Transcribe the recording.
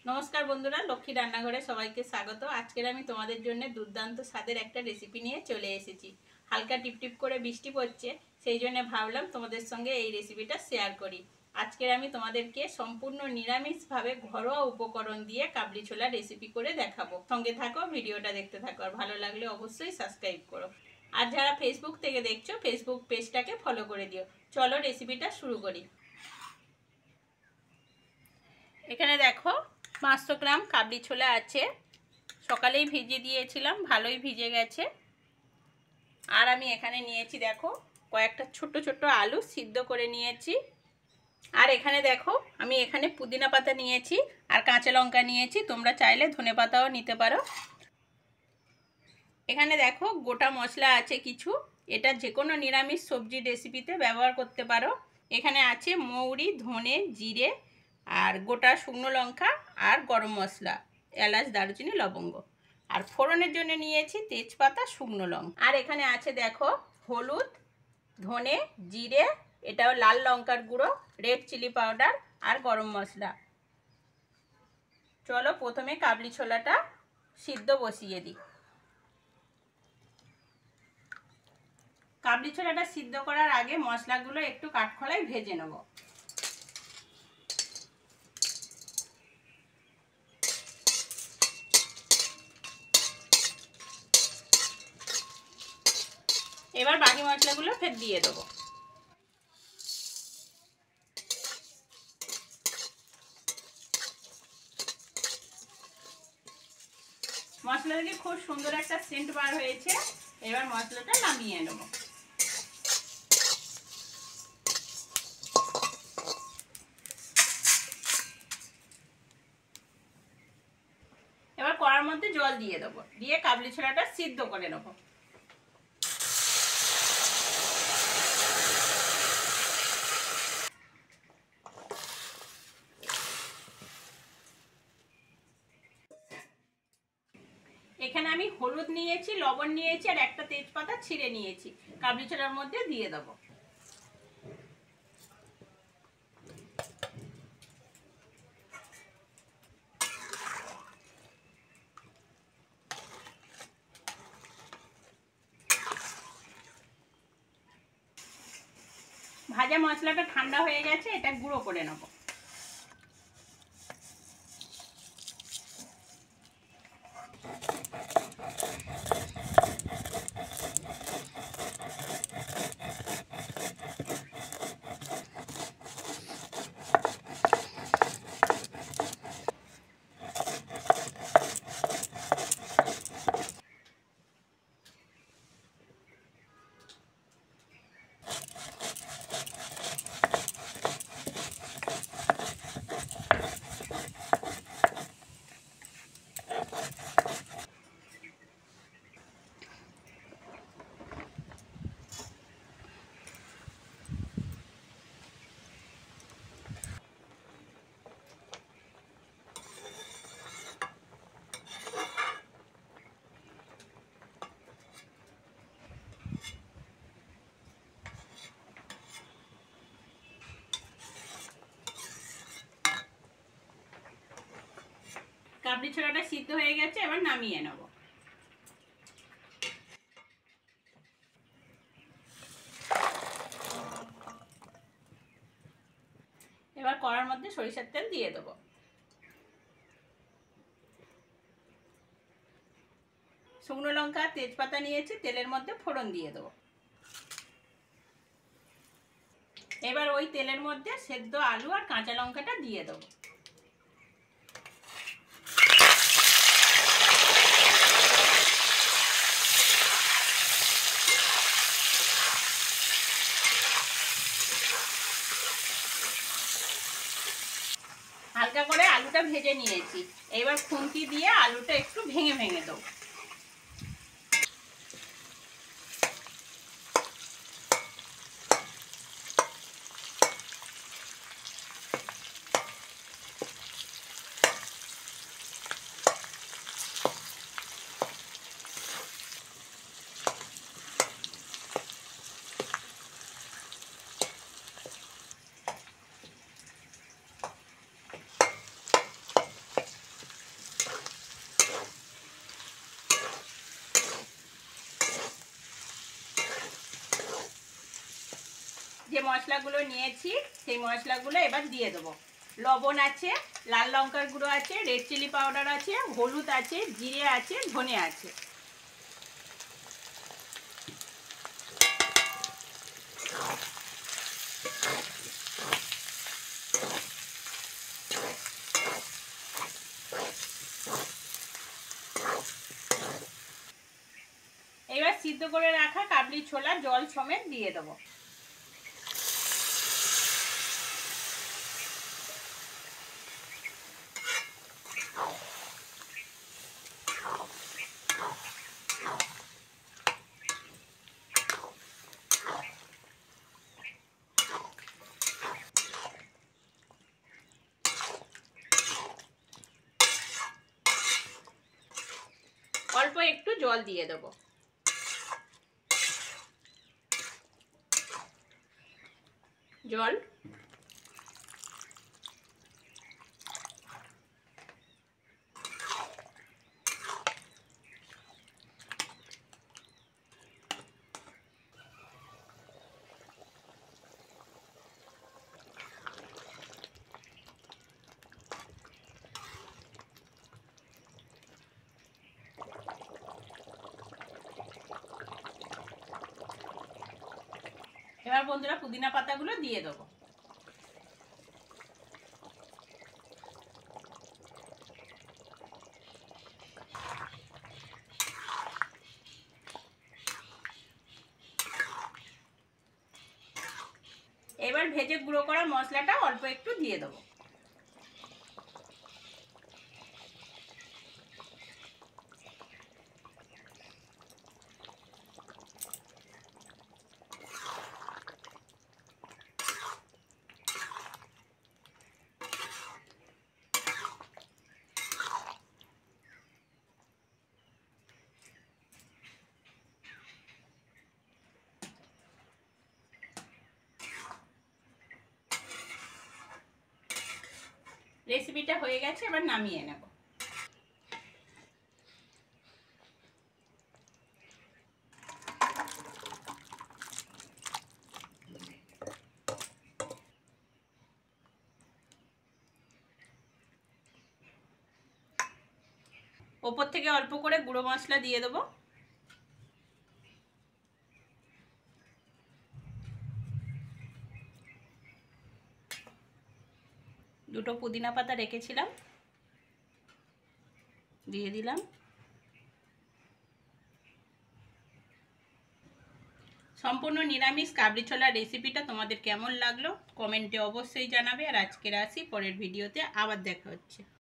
नमस्कार बंधुरा लक्ष्मी रान्नाघरे सबाइके स्वागत। आजकेर आमी तोमादेर जोन्नो दुर्दान्त स्वादेर एकटा रेसिपि निये चले एसेछि। हालका टिपटिप करे बिस्टि पड़छे, सेई जोन्नो भाबलाम तोमादेर संगे एई रेसिपिटा शेयार करी। आजकेर आमी तोमादेरके सम्पूर्ण निरामिष भावे घरोया उपकरण दिये काबली छोला रेसिपि करे देखाबो। संगे थाको, भिडियोटा देखते थाको और भालो लागले अवश्यई साबस्क्राइब करो। আর যারা ফেসবুক থেকে দেখছো ফেসবুক পেজটাকে ফলো করে দিও। চলো রেসিপিটা শুরু করি। এখানে দেখো 500 গ্রাম কাবলি ছোলা আছে, সকালেই ভিজিয়ে দিয়েছিলাম, ভালোই ভিজে গেছে। আর আমি এখানে নিয়েছি দেখো কয়েকটা ছোট ছোট আলু সিদ্ধ করে নিয়েছি। আর এখানে দেখো আমি এখানে পুদিনা পাতা নিয়েছি আর কাঁচা লঙ্কা নিয়েছি, তোমরা চাইলে ধনে পাতাও নিতে পারো। এখানে দেখো গোটা মশলা আছে কিছু, এটা যে কোনো নিরামিষ সবজি রেসিপিতে ব্যবহার করতে পারো। এখানে আছে মৌরি, ধনে, জিরে আর গোটা শুকনো লঙ্কা আর গরম মশলা, এলাচ, দারুচিনি, লবঙ্গ। আর ফোড়নের জন্য নিয়েছি তেজপাতা, শুকনো লঙ্কা। আর এখানে আছে দেখো হলুদ, ধনে, জিরে, এটাও লাল লঙ্কার গুঁড়ো, রেড চিলি পাউডার আর গরম মশলা। চলো প্রথমে কাবলি ছোলাটা সিদ্ধ বসিয়ে দিই। কাবলি ছোলাটা সিদ্ধ করার আগে মশলাগুলো একটু কাঠখোলায় ভেজে নেব। এবার বাকি মশলাগুলো ফের দিয়ে দেবো। মশলা থেকে খুব সুন্দর একটা সেন্ট বার হয়েছে, এবার মশলাটা নামিয়ে নেব। এবার কড়ার মধ্যে জল দিয়ে দেবো, দিয়ে কাবলি ছোলাটা সিদ্ধ করে নেব। এখানে আমি হলুদ নিয়েছি, লবণ নিয়েছি আর একটা তেজপাতা ছিঁড়ে নিয়েছি, কাবলি ছোলার মধ্যে দিয়ে দেবো। ভাজা মশলাটা ঠান্ডা হয়ে গেছে, এটা গুঁড়ো করে নেব। কাবলি ছোলাটা সিদ্ধ হয়ে গেছে, এবার নামিয়ে নেব। এবার কড়ার মধ্যে সরিষার তেল দিয়ে দেবো। শুকনো লঙ্কা, তেজপাতা নিয়েছি, তেলের মধ্যে ফোড়ন দিয়ে দেবো। এবার ওই তেলের মধ্যে সেদ্ধ আলু আর কাঁচা লঙ্কাটা দিয়ে দেবো। হালকা করে আলুটা ভেজে নিয়েছি, এবার খুন্তি দিয়ে আলুটা একটু ভেঙে ভেঙে দেবো। যে মশলাগুলো নিয়েছি সেই মশলাগুলো এবার দিয়ে দেবো। লবণ আছে, লাল লঙ্কার গুঁড়ো আছে, রেড চিলি পাউডার আছে, হলুদ আছে, জিরে আছে, ধনে আছে। এবার সিদ্ধ করে রাখা কাবলি ছোলা জল সমেত দিয়ে দেবো। অল্প একটু জল দিয়ে দেবো। জল এবার বন্ধুরা পুদিনা পাতাগুলো দিয়ে দেবো। এবার ভেজে গুঁড়ো করা মশলাটা অল্প একটু দিয়ে দেবো। রেসিপিটা হয়ে গেছে, এবার নামিয়ে নেব। ওপর থেকে অল্প করে গুঁড়ো মশলা দিয়ে দেবো। দুটো পুদিনা পাতা রেখেছিলাম, দিয়ে দিলাম। সম্পূর্ণ নিরামিষ কাবলি ছোলার রেসিপিটা তোমাদের কেমন লাগলো কমেন্টে অবশ্যই জানাবে। আর আজকের আসি, পরের ভিডিওতে আবার দেখা হচ্ছে।